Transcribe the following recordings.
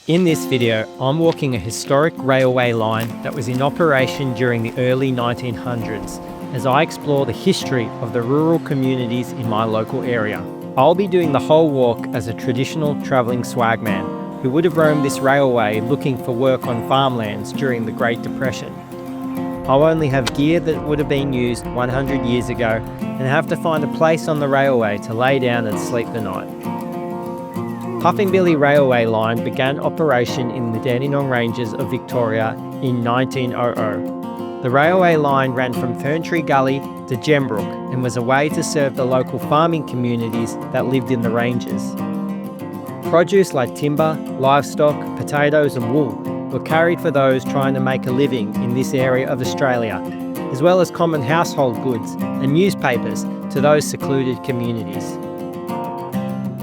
In this video, I'm walking a historic railway line that was in operation during the early 1900s as I explore the history of the rural communities in my local area. I'll be doing the whole walk as a traditional travelling swagman who would have roamed this railway looking for work on farmlands during the Great Depression. I'll only have gear that would have been used 100 years ago and have to find a place on the railway to lay down and sleep the night. Puffin Railway Line began operation in the Dandenong Ranges of Victoria in 1900. The railway line ran from Ferntree Gully to Gembrook and was a way to serve the local farming communities that lived in the ranges. Produce like timber, livestock, potatoes and wool were carried for those trying to make a living in this area of Australia, as well as common household goods and newspapers to those secluded communities.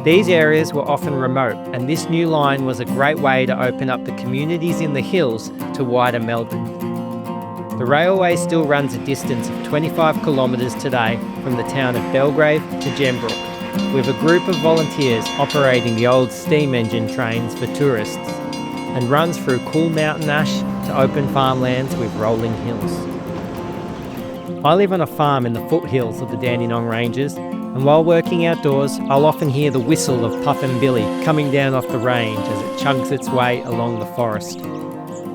These areas were often remote, and this new line was a great way to open up the communities in the hills to wider Melbourne. The railway still runs a distance of 25 kilometres today from the town of Belgrave to Gembrook, with a group of volunteers operating the old steam engine trains for tourists, and runs through cool mountain ash to open farmlands with rolling hills. I live on a farm in the foothills of the Dandenong Ranges, and while working outdoors, I'll often hear the whistle of Puffin Billy coming down off the range as it chugs its way along the forest.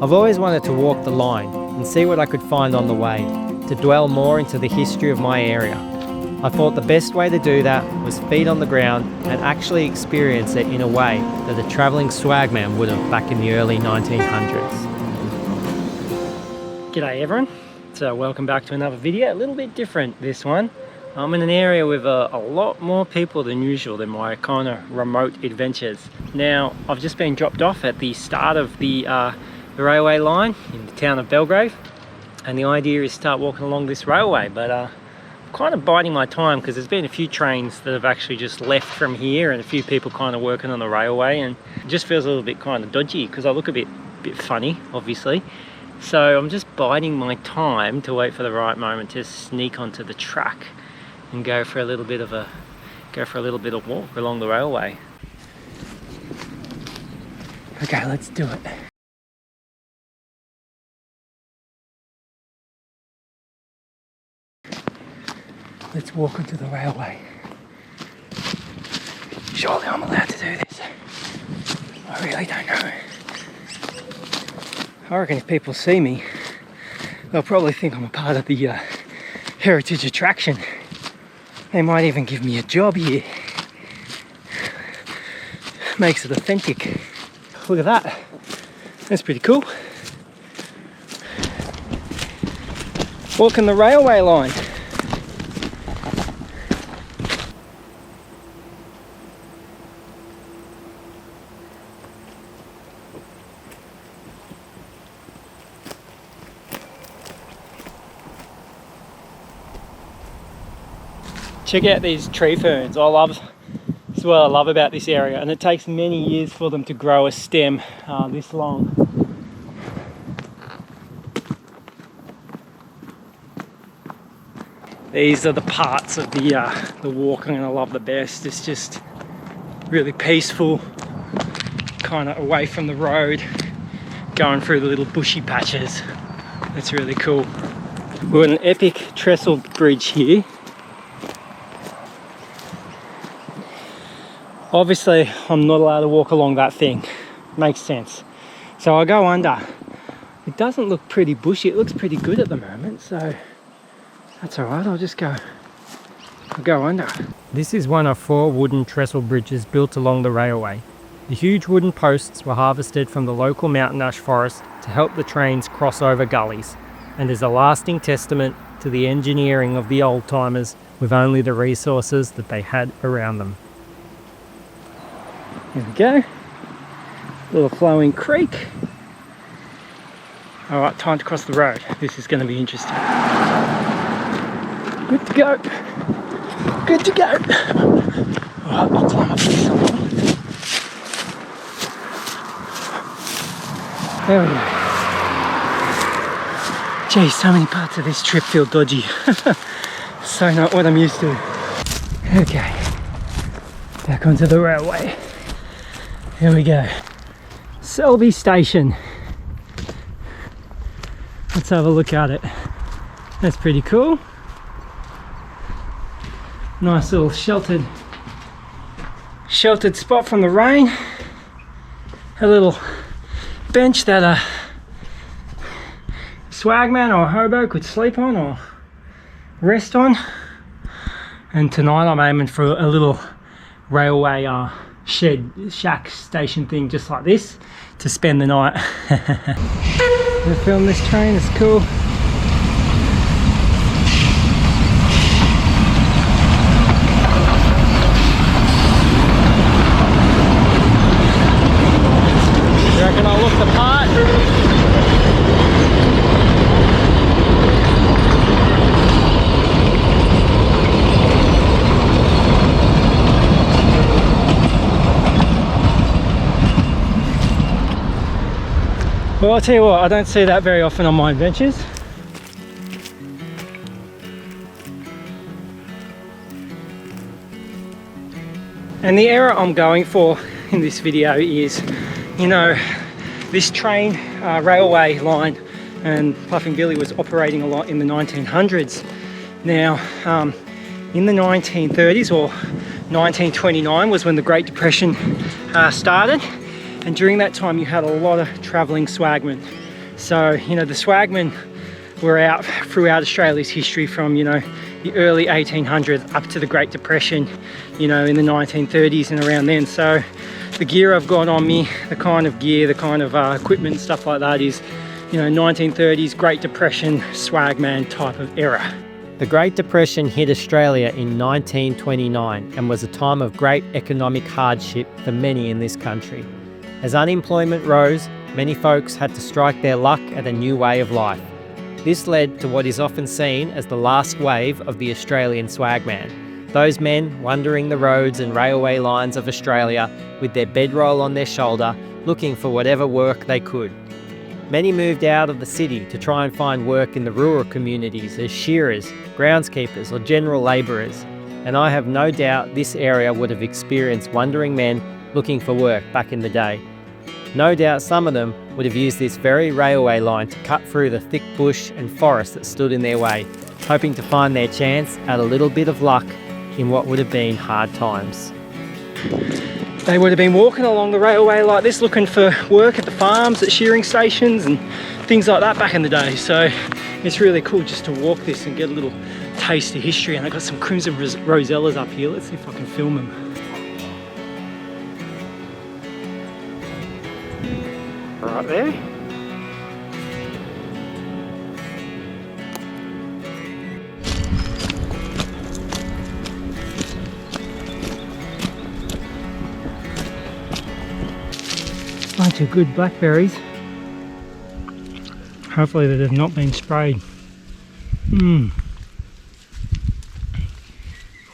I've always wanted to walk the line and see what I could find on the way, to dwell more into the history of my area. I thought the best way to do that was feet on the ground and actually experience it in a way that a travelling swagman would have back in the early 1900s. G'day everyone, so welcome back to another video, a little bit different this one. I'm in an area with a lot more people than usual than my kind of remote adventures. Now, I've just been dropped off at the start of the railway line in the town of Belgrave, and the idea is to start walking along this railway, but I'm kind of biding my time because there's been a few trains that have actually just left from here and a few people kind of working on the railway, and it just feels a little bit kind of dodgy because I look a bit funny, obviously. So I'm just biding my time to wait for the right moment to sneak onto the track and go for a little bit of walk along the railway. Okay, let's do it. Let's walk onto the railway. Surely I'm allowed to do this. I really don't know. I reckon if people see me, they'll probably think I'm a part of the heritage attraction. They might even give me a job here. Makes it authentic. Look at that. That's pretty cool. Walking the railway line. Check out these tree ferns. This is what I love about this area, and it takes many years for them to grow a stem this long. These are the parts of the walk I'm gonna love the best. It's just really peaceful, kind of away from the road, going through the little bushy patches. It's really cool. We're on an epic trestle bridge here. Obviously, I'm not allowed to walk along that thing. Makes sense. So I go under. It doesn't look pretty bushy. It looks pretty good at the moment, so that's all right. I'll go under. This is one of 4 wooden trestle bridges built along the railway. The huge wooden posts were harvested from the local mountain ash forest to help the trains cross over gullies, and is a lasting testament to the engineering of the old timers with only the resources that they had around them. There we go, little flowing creek. All right, time to cross the road. This is going to be interesting. Good to go. Good to go. All right, I'll climb up this somewhere. There we go. Geez, so many parts of this trip feel dodgy. So not what I'm used to. Okay, back onto the railway. Here we go. Selby Station. Let's have a look at it. That's pretty cool. Nice little sheltered spot from the rain. A little bench that a swagman or a hobo could sleep on or rest on. And tonight I'm aiming for a little railway shack station thing just like this to spend the night. I filmed this train, it's cool. You reckon I look the part? Well, I'll tell you what, I don't see that very often on my adventures. And the error I'm going for in this video is, you know, this train railway line and Puffing Billy was operating a lot in the 1900s. Now, in the 1930s or 1929 was when the Great Depression started. And during that time you had a lot of travelling swagmen. So, you know, the swagmen were out throughout Australia's history from, you know, the early 1800s up to the Great Depression, you know, in the 1930s and around then. So the gear I've got on me, the kind of gear, the kind of equipment, stuff like that is, you know, 1930s, Great Depression, swagman type of era. The Great Depression hit Australia in 1929 and was a time of great economic hardship for many in this country. As unemployment rose, many folks had to strike their luck at a new way of life. This led to what is often seen as the last wave of the Australian swagman. Those men wandering the roads and railway lines of Australia with their bedroll on their shoulder, looking for whatever work they could. Many moved out of the city to try and find work in the rural communities as shearers, groundskeepers or general labourers. And I have no doubt this area would have experienced wandering men looking for work back in the day. No doubt some of them would have used this very railway line to cut through the thick bush and forest that stood in their way, hoping to find their chance at a little bit of luck in what would have been hard times. They would have been walking along the railway like this looking for work at the farms, at shearing stations and things like that back in the day. So it's really cool just to walk this and get a little taste of history. And I've got some crimson rosellas up here. Let's see if I can film them. Right there. Bunch of good blackberries. Hopefully that have not been sprayed.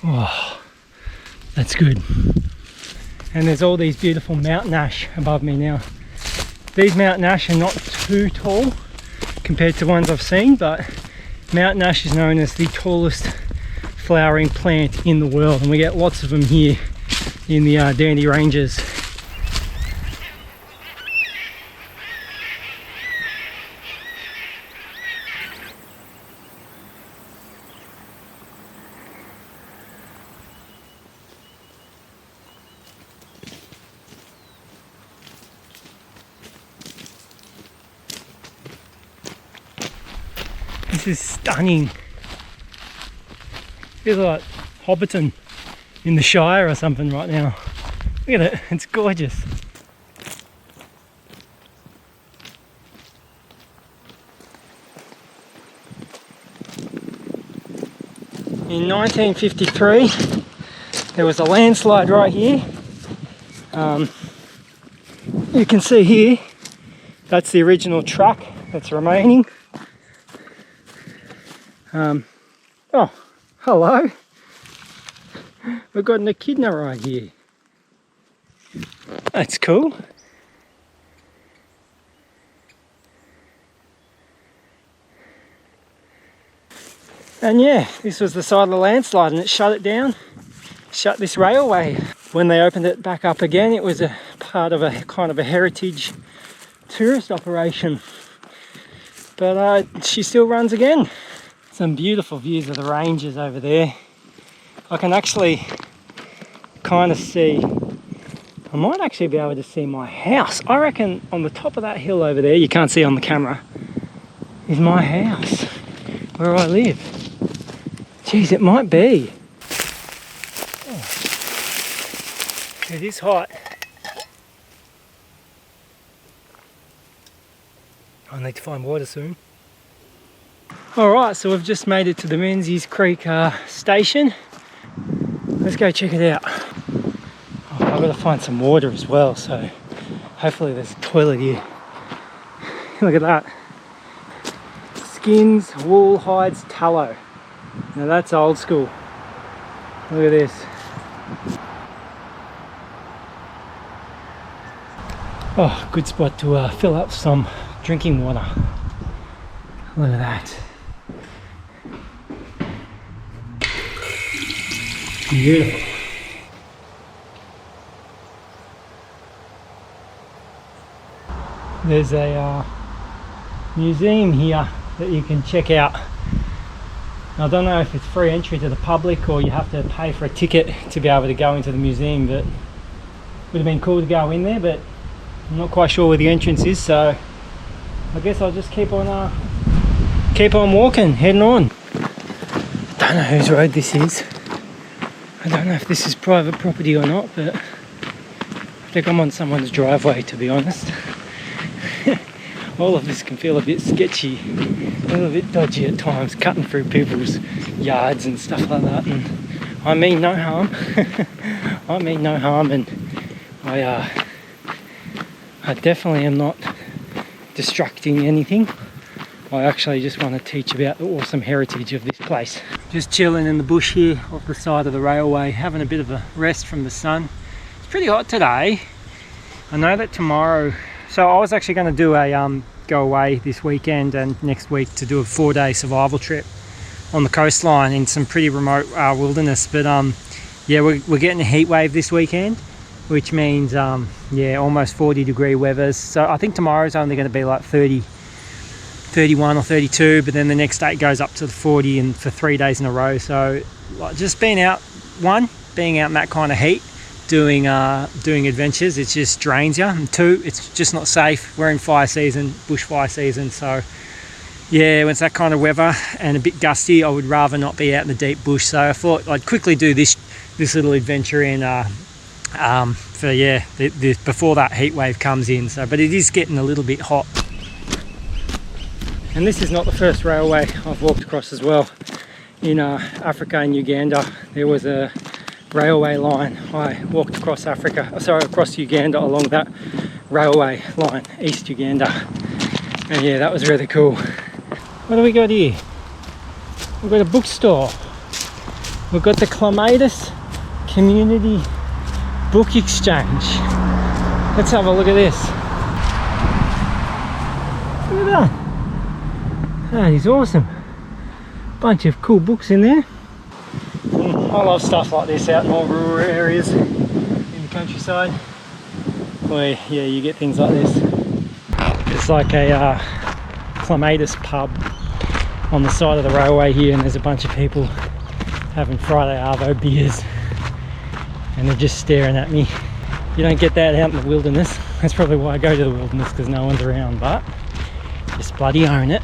Oh, that's good. And there's all these beautiful mountain ash above me now. These mountain ash are not too tall compared to ones I've seen, but mountain ash is known as the tallest flowering plant in the world, and we get lots of them here in the Dandenong Ranges. This is stunning. Feels like Hobbiton in the Shire or something right now. Look at it, it's gorgeous. In 1953, there was a landslide right here. You can see here, that's the original track that's remaining. Oh, hello. We've got an echidna right here. That's cool. And yeah, this was the side of the landslide and it shut it down, shut this railway. When they opened it back up again, it was a part of a kind of a heritage tourist operation. But she still runs again. Some beautiful views of the ranges over there. I can actually kind of see, I might actually be able to see my house. I reckon on the top of that hill over there, you can't see on the camera, is my house, where I live. Geez, it might be. Oh. It is hot. I need to find water soon. Alright, so we've just made it to the Menzies Creek station. Let's go check it out. Oh, I've got to find some water as well, so hopefully there's a toilet here. Look at that. Skins, wool, hides, tallow. Now that's old school. Look at this. Oh, good spot to fill up some drinking water. Look at that. Beautiful. There's a museum here that you can check out. I don't know if it's free entry to the public or you have to pay for a ticket to be able to go into the museum, but it would have been cool to go in there, but I'm not quite sure where the entrance is, so I guess I'll just keep on walking, heading on. Don't know whose road this is. I don't know if this is private property or not, but I think I'm on someone's driveway, to be honest. All of this can feel a bit sketchy, a little bit dodgy at times, cutting through people's yards and stuff like that. And I mean no harm. I mean no harm, and I definitely am not destructing anything. I actually just want to teach about the awesome heritage of this place. Just chilling in the bush here off the side of the railway, having a bit of a rest from the sun. It's pretty hot today. I know that tomorrow, so I was actually going to do a go away this weekend and next week to do a 4-day survival trip on the coastline in some pretty remote wilderness, but yeah, we're getting a heat wave this weekend, which means yeah, almost 40-degree weathers. So I think tomorrow's only going to be like 30, 31 or 32, but then the next day it goes up to the 40 and for 3 days in a row. So like, just being out in that kind of heat, doing adventures, it just drains you, and 2, it's just not safe. We're in fire season, bushfire season, so yeah, when it's that kind of weather and a bit gusty, I would rather not be out in the deep bush. So I thought I'd quickly do this little adventure in for yeah, before that heat wave comes in. So but it is getting a little bit hot. And this is not the first railway I've walked across as well. In Africa and Uganda, there was a railway line. I walked across across Uganda along that railway line, East Uganda. And yeah, that was really cool. What do we got here? We've got a bookstore. We've got the Clematis Community Book Exchange. Let's have a look at this. Look at that. That is awesome. Bunch of cool books in there. I love stuff like this out in more rural areas in the countryside where yeah, you get things like this. It's like a Clematis pub on the side of the railway here, and there's a bunch of people having Friday Arvo beers and they're just staring at me. You don't get that out in the wilderness. That's probably why I go to the wilderness, because no one's around, but just bloody own it.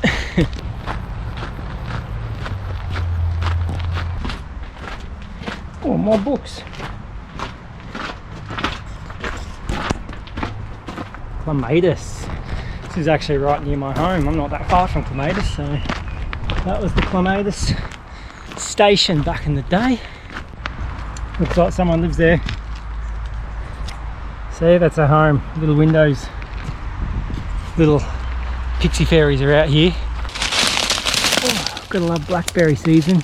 Oh, more books. Clematis. This is actually right near my home. I'm not that far from Clematis, so that was the Clematis station back in the day. Looks like someone lives there. See, that's a home. Little windows. Little pixie fairies are out here. Oh, gotta love blackberry season.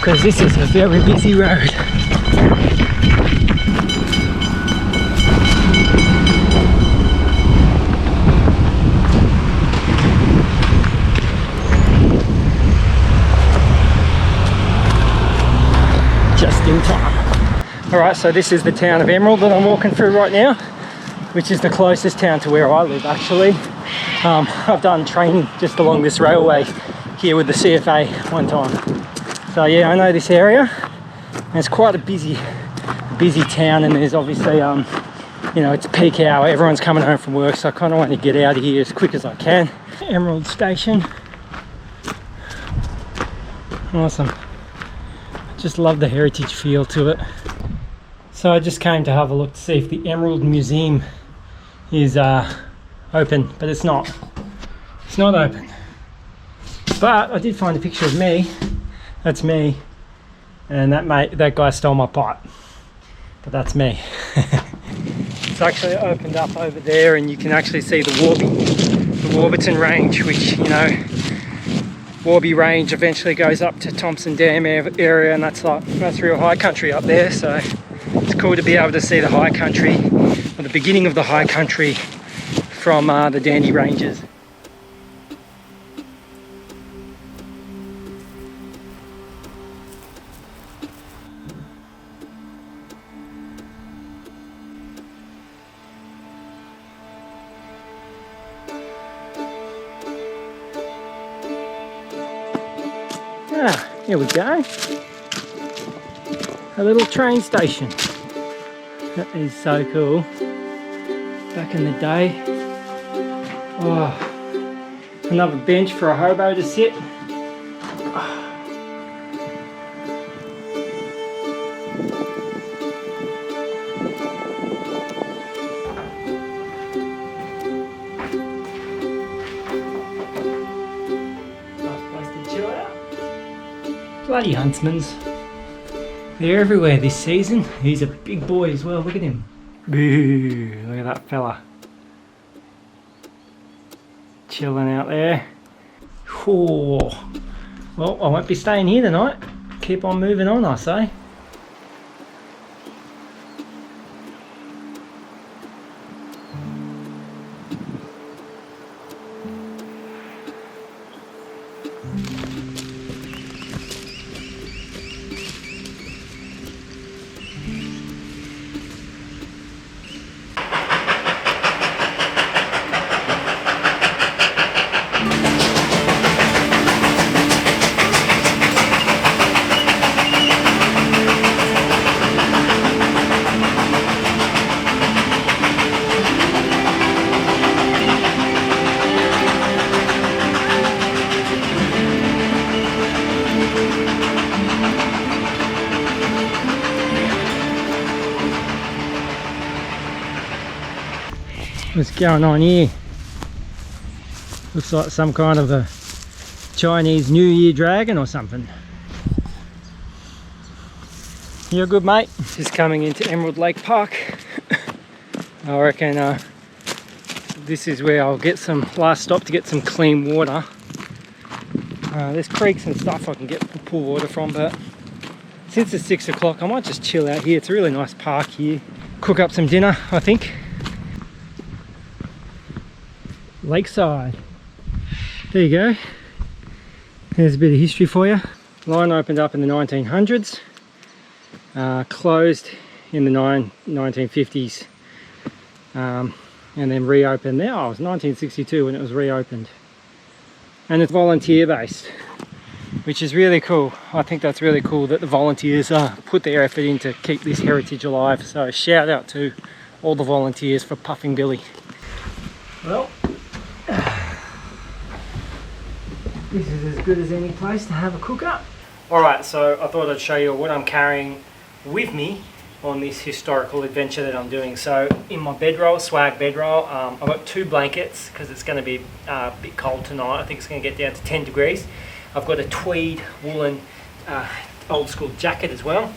because this is a very busy road. Just in time. Alright, so this is the town of Emerald that I'm walking through right now, which is the closest town to where I live actually. I've done training just along this railway here with the CFA one time. So yeah, I know this area, and it's quite a busy town, and there's obviously, you know, it's peak hour, everyone's coming home from work, so I kind of want to get out of here as quick as I can. Emerald Station. Awesome. Just love the heritage feel to it. So I just came to have a look to see if the Emerald Museum is open, but it's not. It's not open. But I did find a picture of me. That's me. And that guy stole my pot. But that's me. It's actually opened up over there, and you can actually see the Warburton Range, which, you know, Warby Range eventually goes up to Thompson Dam area, and that's real high country up there. So it's cool to be able to see the high country, or the beginning of the high country, from the Dandenong Ranges. Ah, here we go. A little train station. That is so cool. Back in the day. Oh, another bench for a hobo to sit. Bloody huntsmans. They're everywhere this season. He's a big boy as well, look at him. Boo, look at that fella. Chilling out there. Oh. Well, I won't be staying here tonight. Keep on moving on, I say. What's going on here? Looks like some kind of a Chinese New Year dragon or something. You're good, mate. Just coming into Emerald Lake Park. I reckon this is where I'll get some last stop to get some clean water. There's creeks and stuff I can get pool water from, but since it's 6 o'clock I might just chill out here. It's a really nice park here. Cook up some dinner, I think. Lakeside. There you go. There's a bit of history for you. Line opened up in the 1900s, closed in the 1950s, and then reopened there. Oh, it was 1962 when it was reopened. And it's volunteer based, which is really cool. I think that's really cool that the volunteers put their effort in to keep this heritage alive. So shout out to all the volunteers for puffing Billy. Well, this is as good as any place to have a cook up. Alright, so I thought I'd show you what I'm carrying with me on this historical adventure that I'm doing. So in my bedroll, swag bedroll, I've got 2 blankets because it's going to be a bit cold tonight. I think it's going to get down to 10 degrees. I've got a tweed woolen old school jacket as well.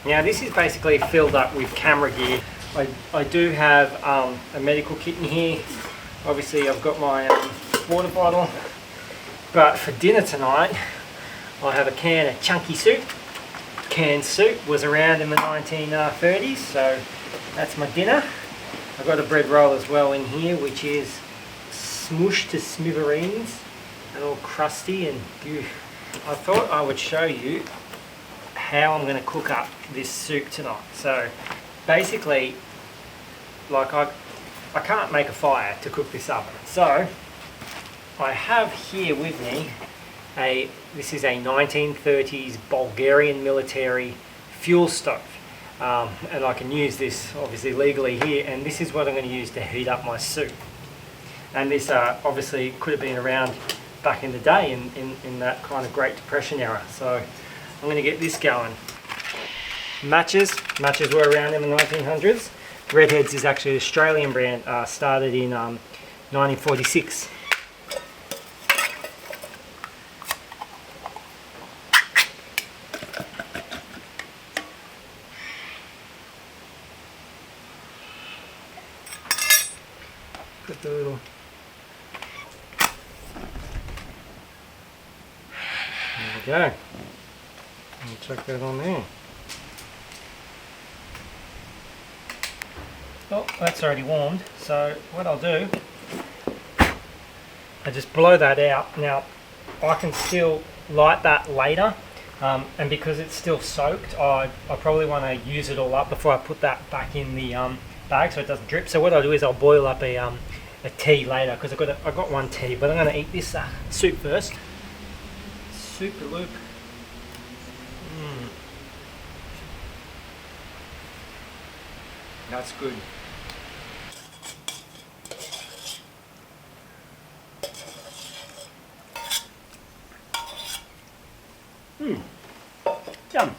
Now this is basically filled up with camera gear. I do have a medical kit in here. Obviously I've got my water bottle. But for dinner tonight, I have a can of chunky soup. canned soup was around in the 1930s, so that's my dinner. I've got a bread roll as well in here, which is smushed to smithereens and all crusty and ew. I thought I would show you how I'm going to cook up this soup tonight. So basically, like I can't make a fire to cook this up, so I have here with me this is a 1930s Bulgarian military fuel stove, and I can use this obviously legally here, and this is what I'm going to use to heat up my soup. And this obviously could have been around back in the day in that kind of Great Depression era, so I'm going to get this going. Matches were around in the 1900s. Redheads is actually an Australian brand, started in 1946. Put the little... There we go. And chuck that on there. Oh, that's already warmed, so what I'll do, I just blow that out. Now, I can still light that later, and because it's still soaked, I probably want to use it all up before I put that back in the bag so it doesn't drip. So what I'll do is I'll boil up a tea later, because I've got one tea, but I'm going to eat this soup first. Super loop. That's good. Yum.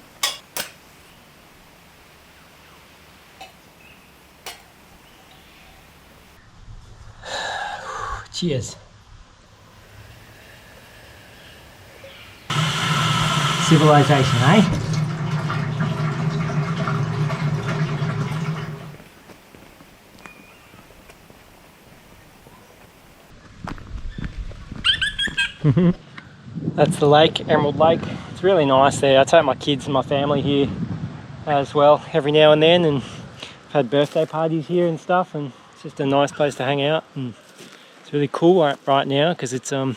Cheers. Civilization, eh? That's the lake, Emerald Lake. It's really nice there. I take my kids and my family here as well every now and then, and I've had birthday parties here and stuff, and it's just a nice place to hang out, and it's really cool right now because it's no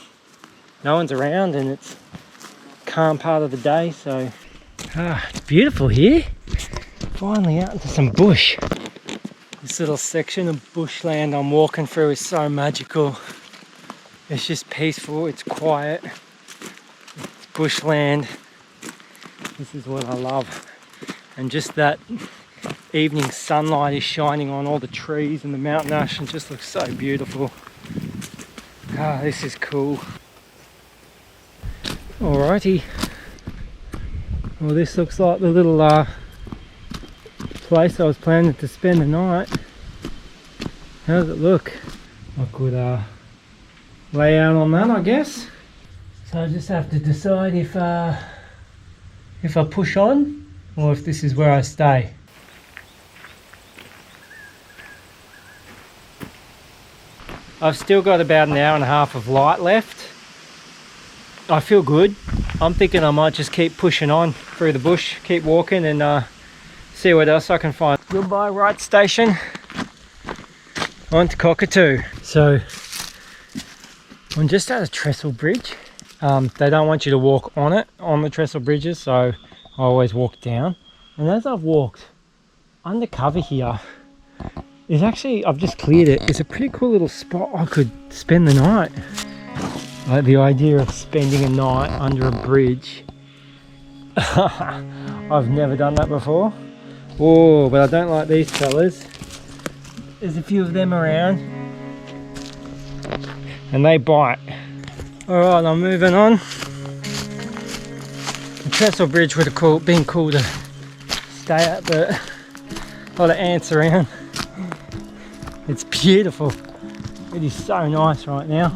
one's around and it's a calm part of the day, so it's beautiful here. Finally out into some bush. This little section of bushland I'm walking through is so magical. It's just peaceful, it's quiet, it's bushland. This is what I love. And just that evening sunlight is shining on all the trees and the mountain ash and just looks so beautiful. This is cool. Alrighty. Well, this looks like the little place I was planning to spend the night. How does it look? I could lay out on that, I guess. So I just have to decide if I push on or if this is where I stay. I've still got about an hour and a half of light left. I feel good. I'm thinking I might just keep pushing on through the bush, keep walking, and see what else I can find. Goodbye, right station. On to Cockatoo. So I'm just at a trestle bridge. They don't want you to walk on it, on the trestle bridges, so I always walk down. And as I've walked undercover here, it's actually, I've just cleared it. It's a pretty cool little spot I could spend the night. Like the idea of spending a night under a bridge. I've never done that before. Oh, but I don't like these fellas. There's a few of them around. And they bite. Alright, I'm moving on. The trestle bridge would have been cool to stay at, but a lot of ants around. It's beautiful. It is so nice right now.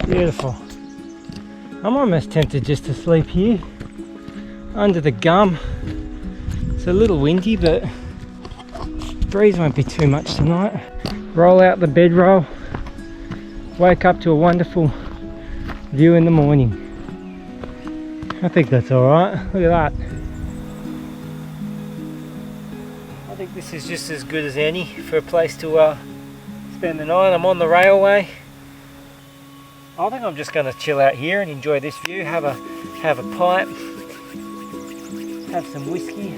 Beautiful. I'm almost tempted just to sleep here under the gum. It's a little windy, but breeze won't be too much tonight. Roll out the bedroll, wake up to a wonderful view in the morning. I think that's alright. Look at that. I think this is just as good as any for a place to spend the night. I'm on the railway. I think I'm just going to chill out here and enjoy this view, have a pipe, have some whiskey,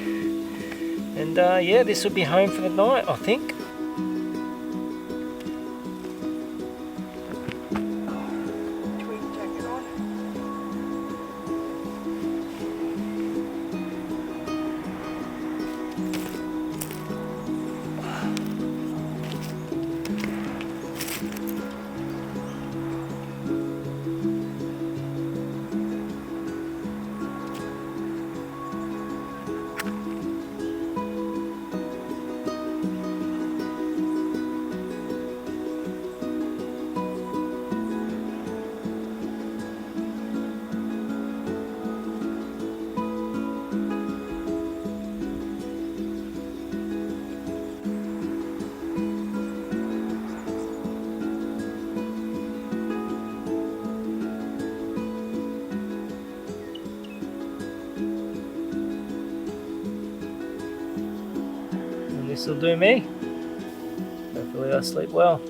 and yeah, this will be home for the night, I think. This will do me. Hopefully I sleep well.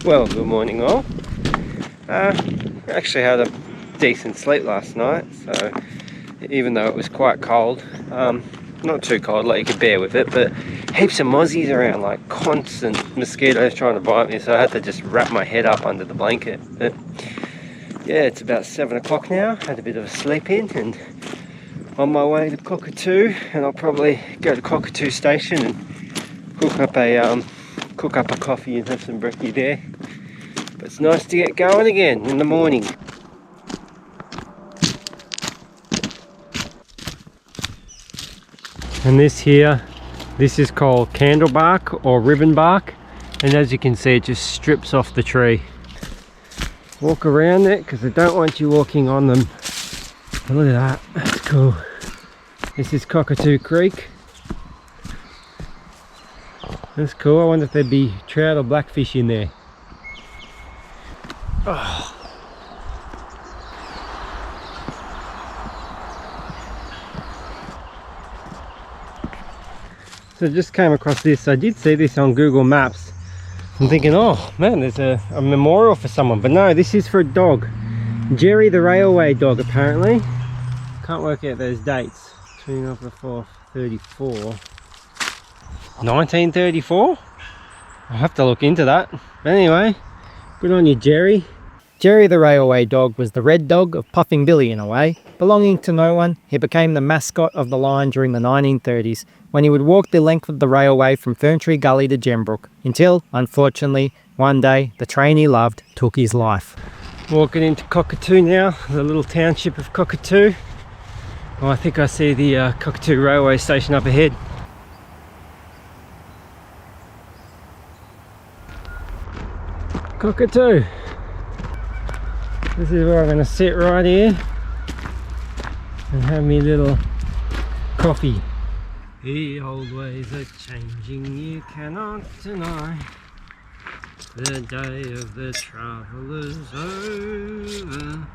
Well, good morning all. Actually had a decent sleep last night, so even though it was quite cold, not too cold, like you could bear with it, but heaps of mozzies around, like constant mosquitoes trying to bite me, so I had to just wrap my head up under the blanket. But yeah, it's about 7 o'clock now, had a bit of a sleep in and on my way to Cockatoo, and I'll probably go to Cockatoo station and cook up a coffee and have some brekkie there. But it's nice to get going again in the morning. And this is called candle bark or ribbon bark, and as you can see it just strips off the tree. Walk around it because I don't want you walking on them. But look at that, that's cool. This is Cockatoo Creek. That's cool. I wonder if there'd be trout or blackfish in there. Oh. So I just came across this. I did see this on Google Maps. I'm thinking, oh man, there's a memorial for someone. But no, this is for a dog. Jerry the railway dog, apparently. Can't work out those dates. 29th of the 4th, 34. 1934? I'll have to look into that. But anyway, good on you, Jerry. Jerry the railway dog was the red dog of Puffing Billy in a way. Belonging to no one, he became the mascot of the line during the 1930s when he would walk the length of the railway from Ferntree Gully to Gembrook until, unfortunately, one day the train he loved took his life. Walking into Cockatoo now, the little township of Cockatoo. Oh, I think I see the Cockatoo railway station up ahead. Cockatoo. This is where I'm going to sit right here and have me little coffee. The old ways are changing, you cannot deny. The day of the traveller's over.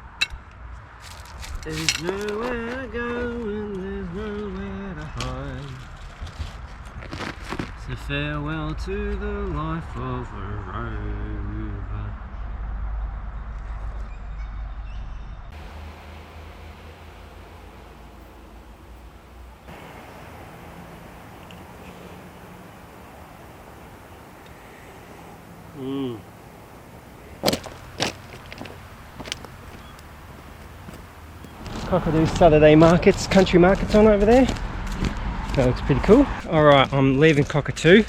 There's nowhere to go and there's nowhere to hide. So farewell to the life of a rover. Cockatoo Saturday markets, country markets on over there. That looks pretty cool. Alright, I'm leaving Cockatoo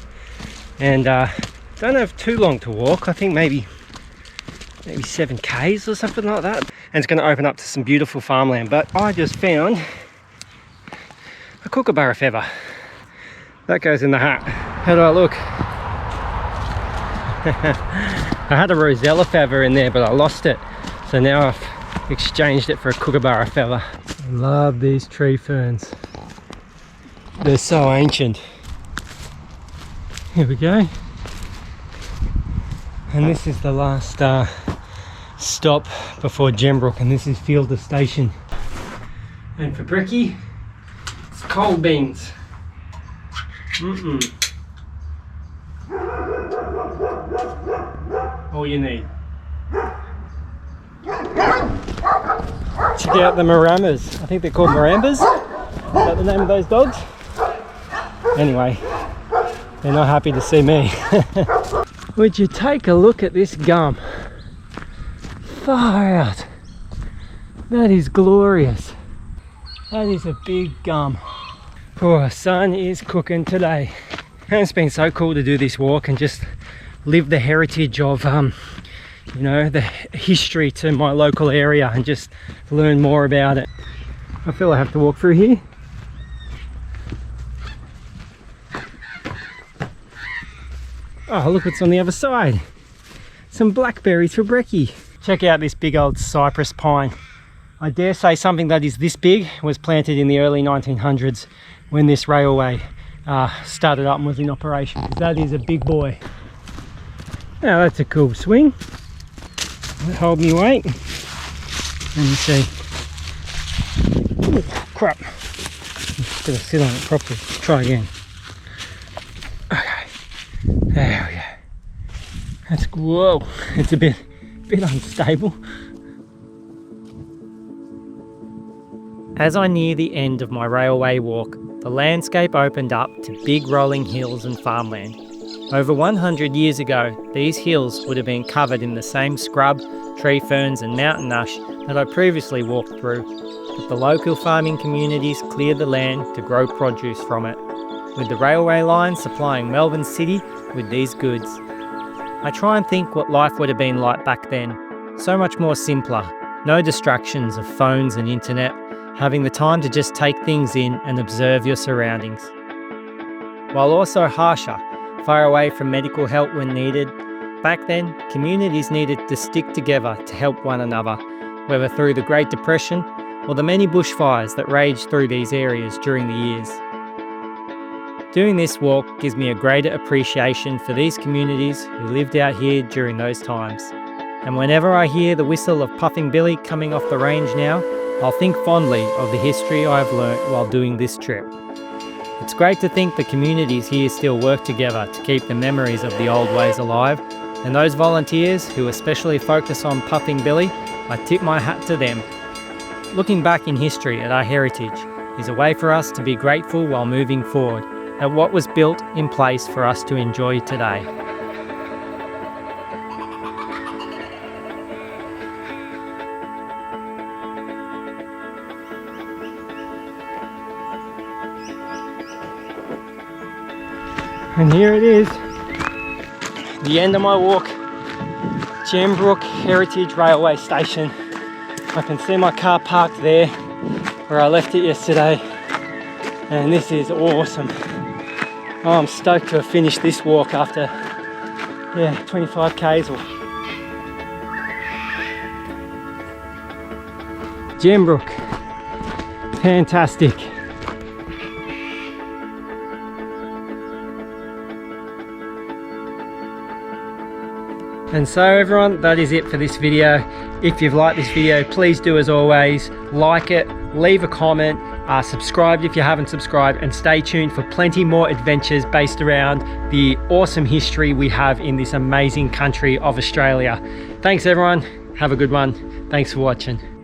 and don't have too long to walk. I think maybe 7 k's or something like that. And it's going to open up to some beautiful farmland. But I just found a kookaburra feather. That goes in the hat. How do I look? I had a rosella feather in there, but I lost it. So now I've exchanged it for a kookaburra feather. I love these tree ferns. They're so ancient. Here we go. And this is the last stop before Gembrook, and this is Fielder Station. And for brekkie, it's cold beans. All you need. Check out the Maramas. I think they're called Marambas. Is that the name of those dogs? Anyway, they're not happy to see me. Would you take a look at this gum? Far out. That is glorious. That is a big gum. Oh, sun is cooking today. And it's been so cool to do this walk and just live the heritage of you know, the history to my local area and just learn more about it. I feel I have to walk through here. Oh, look what's on the other side. Some blackberries for brekkie. Check out this big old cypress pine. I dare say something that is this big was planted in the early 1900s when this railway started up and was in operation. That is a big boy. Now that's a cool swing. Hold me weight. Let me see. Ooh, crap. Gotta sit on it properly. Try again. Okay. There we go. That's, whoa. It's a bit unstable. As I near the end of my railway walk, the landscape opened up to big rolling hills and farmland. Over 100 years ago, these hills would have been covered in the same scrub, tree ferns and mountain ash that I previously walked through, but the local farming communities cleared the land to grow produce from it, with the railway line supplying Melbourne City with these goods. I try and think what life would have been like back then. So much more simpler, no distractions of phones and internet, having the time to just take things in and observe your surroundings. While also harsher, far away from medical help when needed, back then communities needed to stick together to help one another, whether through the Great Depression or the many bushfires that raged through these areas during the years. Doing this walk gives me a greater appreciation for these communities who lived out here during those times. And whenever I hear the whistle of Puffing Billy coming off the range now, I'll think fondly of the history I've learnt while doing this trip. It's great to think the communities here still work together to keep the memories of the old ways alive, and those volunteers who especially focus on Puffing Billy, I tip my hat to them. Looking back in history at our heritage is a way for us to be grateful while moving forward at what was built in place for us to enjoy today. And here it is, the end of my walk, Gembrook Heritage Railway Station. I can see my car parked there where I left it yesterday, and this is awesome. Oh, I'm stoked to have finished this walk after 25 k's. Gembrook, fantastic. And so everyone, that is it for this video. If you've liked this video, please do as always, like it, leave a comment, subscribe if you haven't subscribed, and stay tuned for plenty more adventures based around the awesome history we have in this amazing country of Australia. Thanks everyone, have a good one. Thanks for watching.